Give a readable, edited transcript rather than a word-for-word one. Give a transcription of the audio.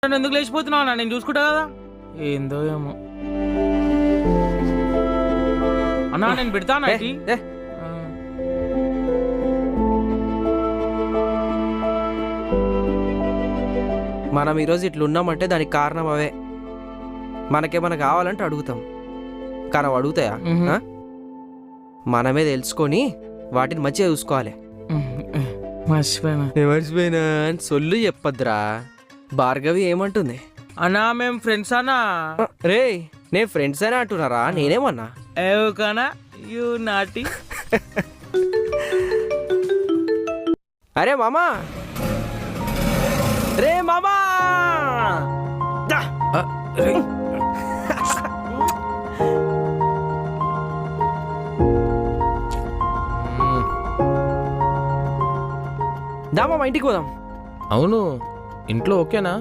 ఎందుకు లేచిపోతున్నావు అన్న? నేను చూసుకుంటా కదా. ఏందో ఏమో అన్నా, నేను పెడతాను. మనం ఈరోజు ఇట్లున్నామంటే దానికి కారణం అవే. మనకేమైనా కావాలంటే అడుగుతాం, కానీ అవి అడుగుతాయా? మనమే తెలుసుకొని వాటిని మంచిగా చూసుకోవాలి. మర్చిపోయినా అని సొల్లు చెప్పద్దురా. భార్గవి ఏమంటుంది? అన్నా మేము ఫ్రెండ్స్ అన్నా. రే, నేను ఫ్రెండ్స్ అనే అంటున్నారా? నేనేమన్నా కనా యూ నాటి. అరే మామా, రే మామా, దా మామా ఇంటికి పోదాం. అవును, ఇంట్లో ఓకేనా?